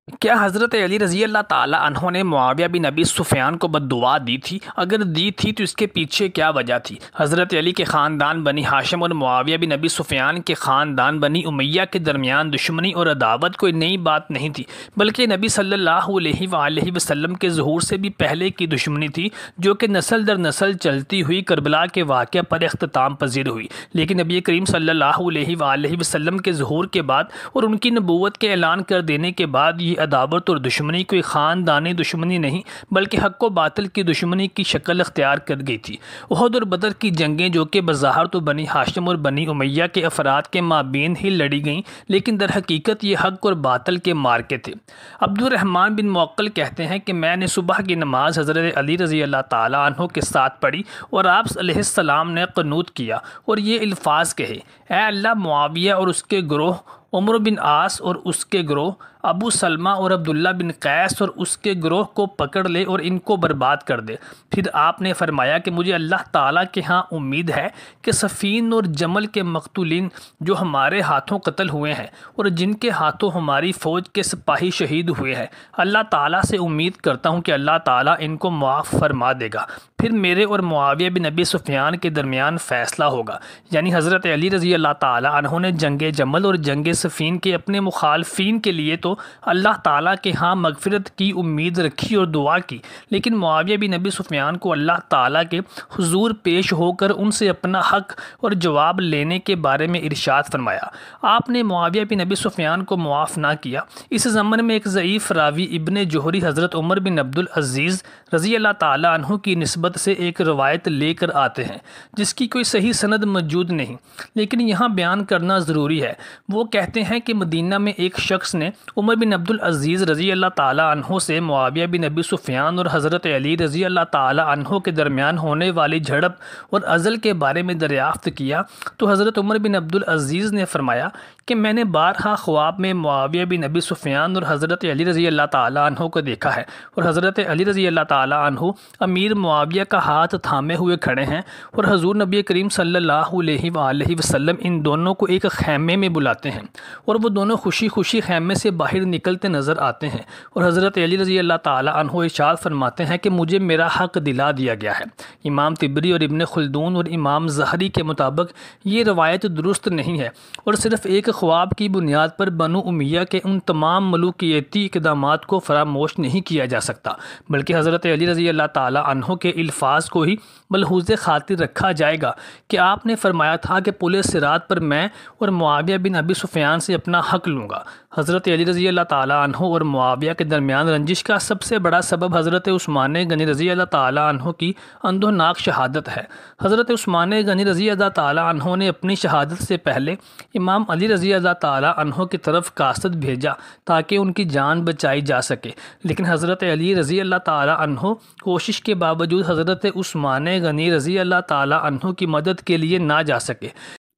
کیا حضرت علی رضی اللہ تعالیٰ عنہ نے معاویہ بن ابی سفیان کو بد دعا دی تھی؟ اگر دی تھی تو اس کے پیچھے کیا وجہ تھی؟ حضرت علی کے خاندان بنی ہاشم اور معاویہ بن ابی سفیان کے خاندان بنی امیہ کے درمیان دشمنی اور عداوت کوئی نئی بات نہیں تھی، بلکہ نبی صلی اللہ علیہ وآلہ وسلم کے ظہور سے بھی پہلے کی دشمنی تھی، جو کہ نسل در نسل چلتی ہوئی کربلا کے واقعہ پر اختتام پذیر ہوئی۔ لیکن نبی کریم صلی اللہ علیہ وآلہ وسلم کے ظہور کے بعد اور ان کی نبوت کے اعلان کر دینے کے بعد یہ عداوت اور دشمنی کوئی خاندانی دشمنی نہیں بلکہ حق و باطل کی دشمنی کی شکل اختیار کر گئی تھی۔ احد اور بدر کی جنگیں جو کہ بظاہر تو بنی ہاشم اور بنی امیہ کے افراد کے مابین ہی لڑی گئیں، لیکن در حقیقت یہ حق اور باطل کے مارکے تھے۔ عبد الرحمن بن موقل کہتے ہیں کہ میں نے صبح کی نماز حضرت علی رضی اللہ تعالیٰ عنہ کے ساتھ پڑھی اور آپ علیہ السلام نے قنوت کیا اور یہ الفاظ کہے: اے اللہ، معاویہ اور اس کے گروہ، عمر بن عاص اور اس کے گروہ، ابو سلمہ اور عبداللہ بن قیس اور اس کے گروہ کو پکڑ لے اور ان کو برباد کر دے۔ پھر آپ نے فرمایا کہ مجھے اللہ تعالیٰ کے ہاں امید ہے کہ صفین اور جمل کے مقتولین جو ہمارے ہاتھوں قتل ہوئے ہیں اور جن کے ہاتھوں ہماری فوج کے سپاہی شہید ہوئے ہیں، اللہ تعالیٰ سے امید کرتا ہوں کہ اللہ تعالیٰ ان کو معاف فرما دے گا۔ پھر میرے اور معاویہ بن ابی سفیان کے درمیان فیصلہ ہوگا۔ یعنی حضرت علی رضی اللہ تعالیٰ عنہ نے جنگ جمل اور جنگ صفین کے اپنے مخالفین کے لیے تو اللہ تعالیٰ کے ہاں مغفرت کی امید رکھی اور دعا کی، لیکن معاویہ بن ابی سفیان کو اللہ تعالیٰ کے حضور پیش ہو کر ان سے اپنا حق اور جواب لینے کے بارے میں ارشاد فرمایا۔ آپ نے معاویہ بن ابی سفیان کو معاف نہ کیا۔ اس ضمن میں ایک ضعیف راوی ابن جوہری حضرت عمر بن عبدالعزیز رضی اللہ تعالیٰ عنہ کی نسبت سے ایک روایت لے کر آتے ہیں جس کی کوئی صحیح سند موجود نہیں، لیکن یہاں بیان کرنا ضروری ہے۔ وہ کہتے ہیں کہ مدینہ میں ایک شخص نے عمر بن عبدالعزیز رضی اللہ تعالیٰ عنہ سے معاویہ بن ابی سفیان اور حضرت علی رضی اللہ تعالیٰ عنہ کے درمیان ہونے والی جھڑپ اور عزل کے بارے میں دریافت کیا، تو حضرت عمر بن عبدالعزیز نے فرمایا کہ میں نے بارہا خواب میں معاویہ بن ابی سفیان اور حضرت علی رضی اللہ تعالیٰ عنہ کو دیکھا ہے، اور حضرت علی رضی اللہ تعالیٰ عنہ امیر معاویہ کا ہاتھ تھامے ہوئے کھڑے ہیں، اور حضور نبی کریم صلی اللہ علیہ وآلہ وسلم ان دونوں کو ایک خیمے میں بلاتے ہیں، اور وہ دونوں خوشی خوشی خیمے سے باہر نکلتے نظر آتے ہیں، اور حضرت علی رضی اللہ تعالیٰ عنہ ارشاد فرماتے ہیں کہ مجھے میرا حق دلا دیا گیا ہے۔ امام طبری اور ابن خلدون اور امام زہری کے مطابق یہ روایت درست نہیں ہے، اور صرف ایک خواب کی بنیاد پر بنو امیہ کے ان تمام ملوکیتی اقدامات کو فراموش نہیں کیا جا سکتا، بلکہ حضرت علی رضی اللہ تعالیٰ عنہ کے الفاظ کو ہی ملحوظ خاطر رکھا جائے گا کہ آپ نے فرمایا تھا کہ پل صراط پر میں اور معاویہ بن ابی سفیان سے اپنا حق لوں گا۔ حضرت علی رضی اللہ تعالیٰ عنہ اور معاویہ کے درمیان رنجش کا سب سے بڑا سبب حضرت عثمان غنی رضی اللہ تعالیٰ عنہ کی اندھوناک شہادت ہے۔ حضرت عثمان غنی رضی اللہ تعالیٰ عنہ نے اپنی شہادت سے پہلے امام علی رضی اللہ تعالیٰ عنہ کی طرف قاصد بھیجا تاکہ ان کی جان بچائی جا سکے، لیکن حضرت علی رضی اللہ تعالیٰ عنہ کوشش کے باوجود حضرت عثمان غنی رضی اللہ تعالیٰ عنہ کی مدد کے لیے نہ جا سکے،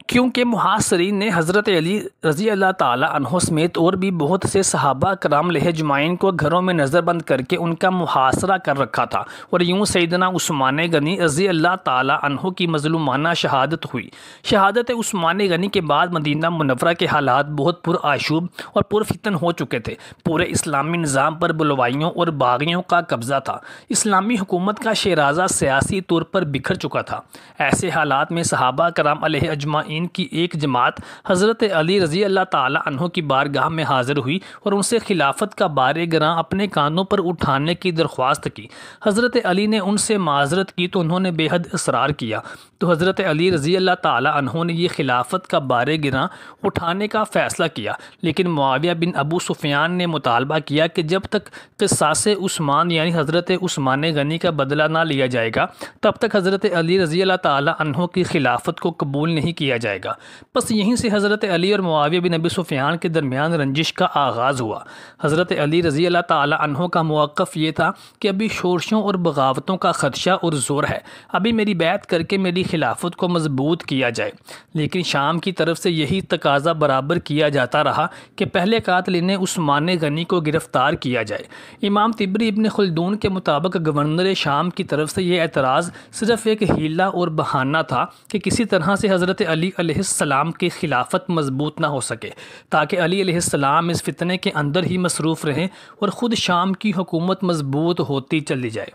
کیونکہ محاصرین نے حضرت علی رضی اللہ تعالیٰ عنہ سمیت اور بھی بہت سے صحابہ کرام علیہ اجمعین کو گھروں میں نظر بند کر کے ان کا محاصرہ کر رکھا تھا، اور یوں سیدنا عثمان غنی رضی اللہ تعالیٰ عنہ کی مظلومانہ شہادت ہوئی۔ شہادت عثمان غنی کے بعد مدینہ منورہ کے حالات بہت پرآشوب اور پرفتن ہو چکے تھے۔ پورے اسلامی نظام پر بلوائیوں اور باغیوں کا قبضہ تھا۔ اسلامی حکومت کا شیرازہ سیاسی طور پر بکھر چکا تھا۔ ایسے حالات میں صحابہ کرام علیہ اجمعین کی ایک جماعت حضرت علی رضی اللہ تعالیٰ عنہ کی بارگاہ میں حاضر ہوئی اور ان سے خلافت کا بار گراں اپنے کانوں پر اٹھانے کی درخواست کی۔ حضرت علی نے ان سے معذرت کی تو انہوں نے بے حد اصرار کیا، تو حضرت علی رضی اللہ تعالیٰ عنہ نے یہ خلافت کا بار گراں اٹھانے کا فیصلہ کیا، لیکن معاویہ بن ابو سفیان نے مطالبہ کیا کہ جب تک قصاص عثمان یعنی حضرت عثمان غنی کا بدلہ نہ لیا جائے گا تب تک حضرت علی رضی اللہ تعالیٰ عنہ کی خلافت کو قبول نہیں کیا جائے گا۔ بس یہیں سے حضرت علی اور معاویہ بن ابی سفیان کے درمیان رنجش کا آغاز ہوا۔ حضرت علی رضی اللہ تعالیٰ عنہ کا موقف یہ تھا کہ ابھی شورشوں اور بغاوتوں کا خدشہ اور زور ہے، ابھی میری بیعت کر کے میری خلافت کو مضبوط کیا جائے، لیکن شام کی طرف سے یہی تقاضا برابر کیا جاتا رہا کہ پہلے قاتل عثمان غنی کو گرفتار کیا جائے۔ امام طبری ابن خلدون کے مطابق گورنر شام کی طرف سے یہ اعتراض صرف ایک ہیلہ اور بہانہ تھا کہ کسی طرح سے حضرت علی علیہ السلام کی خلافت مضبوط نہ ہو سکے، تاکہ علی علیہ السلام اس فتنے کے اندر ہی مصروف رہیں اور خود شام کی حکومت مضبوط ہوتی چلی جائے۔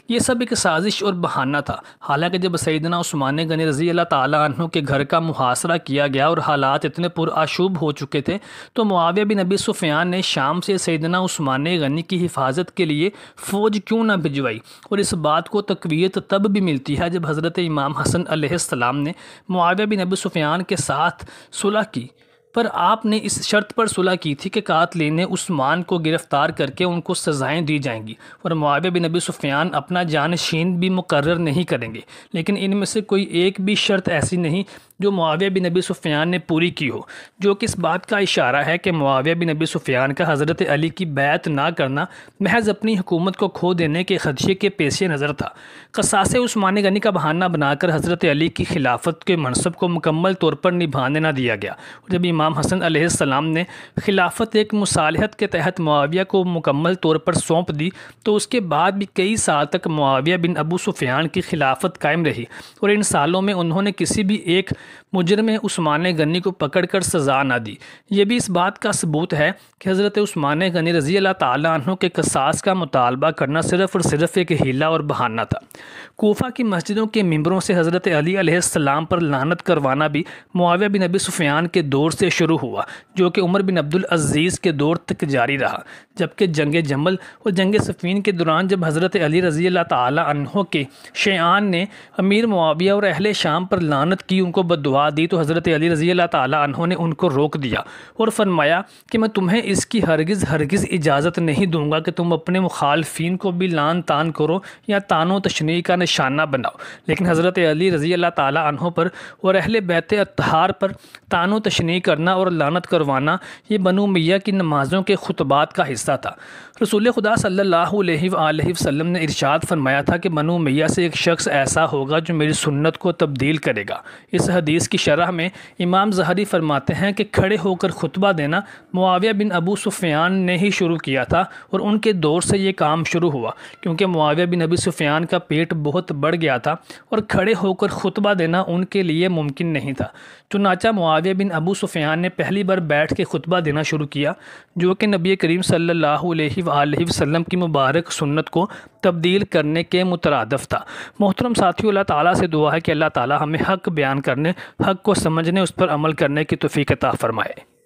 یہ سب ایک سازش اور بہانہ تھا۔ حالانکہ جب سیدنا عثمان غنی رضی اللہ تعالیٰ عنہ کے گھر کا محاصرہ کیا گیا اور حالات اتنے پرآشوب ہو چکے تھے، تو معاویہ بن ابی سفیان نے شام سے سیدنا عثمان غنی کی حفاظت کے لیے فوج کیوں نہ بھجوائی، اور اس بات کو تقویت تب بھی ملتی ہے جب حضرت امام حسن علیہ السلام نے معاویہ بن ابی سفیان کے ساتھ صلح کی، پر آپ نے اس شرط پر صلح کی تھی کہ قاتلین عثمان کو گرفتار کر کے ان کو سزائیں دی جائیں گی، اور معاویہ بن ابی سفیان اپنا جانشین بھی مقرر نہیں کریں گے، لیکن ان میں سے کوئی ایک بھی شرط ایسی نہیں جو معاویہ بن ابی سفیان نے پوری کی ہو، جو کہ اس بات کا اشارہ ہے کہ معاویہ بن ابی سفیان کا حضرت علی کی بیعت نہ کرنا محض اپنی حکومت کو کھو دینے کے خدشے کے پیش نظر تھا۔ قصاص عثمان غنی کا بہانہ بنا کر حضرت علی کی خلافت کے منصب کو مکمل طور پر نبھانے نہ دیا گیا۔ جب امام حسن علیہ السلام نے خلافت ایک مصالحت کے تحت معاویہ کو مکمل طور پر سونپ دی، تو اس کے بعد بھی کئی سال تک معاویہ بن ابو سفیان کی خلافت قائم رہی، اور ان سالوں میں انہوں نے کسی بھی ایک مجرم عثمان غنی کو پکڑ کر سزا نہ دی۔ یہ بھی اس بات کا ثبوت ہے کہ حضرت عثمان غنی رضی اللہ تعالیٰ عنہ کے قصاص کا مطالبہ کرنا صرف اور صرف ایک ہیلہ اور بہانہ تھا۔ کوفہ کی مسجدوں کے ممبروں سے حضرت علی علیہ السلام پر لعنت کروانا بھی معاویہ بن ابی سفیان کے دور سے شروع ہوا، جو کہ عمر بن عبدالعزیز کے دور تک جاری رہا، جبکہ جنگ جمل اور جنگ صفین کے دوران جب حضرت علی رضی اللہ تعالیٰ عنہ کے شیعان نے امیر معاویہ اور اہل شام پر لعنت کی، ان کو بددعا دی، تو حضرت علی رضی اللہ تعالیٰ عنہ نے ان کو روک دیا اور فرمایا کہ میں تمہیں اس کی ہرگز اجازت نہیں دوں گا کہ تم اپنے مخالفین کو بھی لعن طعن کرو یا طعن و تشنیع کا نشانہ بناؤ، لیکن حضرت علی رضی اللہ تعالیٰ عنہ پر اور اہل بیت اطہار پر طعن و تشنیع کرنا اور لعنت کروانا یہ بنو امیہ کی نمازوں کے خطبات کا حصہ تھا۔ رسول خدا صلی اللہ علیہ وآلہ وسلم نے ارشاد فرمایا تھا کہ بنو امیہ سے ایک شخص ایسا ہوگا جو میری سنت کو تبدیل کرے گا۔ اس حدیث کی شرح میں امام ظہری فرماتے ہیں کہ کھڑے ہو کر خطبہ دینا معاویہ بن ابو سفیان نے ہی شروع کیا تھا، اور ان کے دور سے یہ کام شروع ہوا، کیونکہ معاویہ بن ابی سفیان کا پیٹ بہت بڑھ گیا تھا اور کھڑے ہو کر خطبہ دینا ان کے لیے ممکن نہیں تھا۔ چنانچہ معاویہ بن ابو سفیان نے پہلی بار بیٹھ کے خطبہ دینا شروع کیا، جو کہ نبی کریم صلی اللہ علیہ وآلہ وسلم کی مبارک سنت کو تبدیل کرنے کے مترادف تھا۔ محترم ساتھیو، اللہ تعالیٰ سے دعا ہے کہ اللہ تعالیٰ ہمیں حق بیان کرنے، حق کو سمجھنے، اس پر عمل کرنے کی توفیق عطا فرمائے۔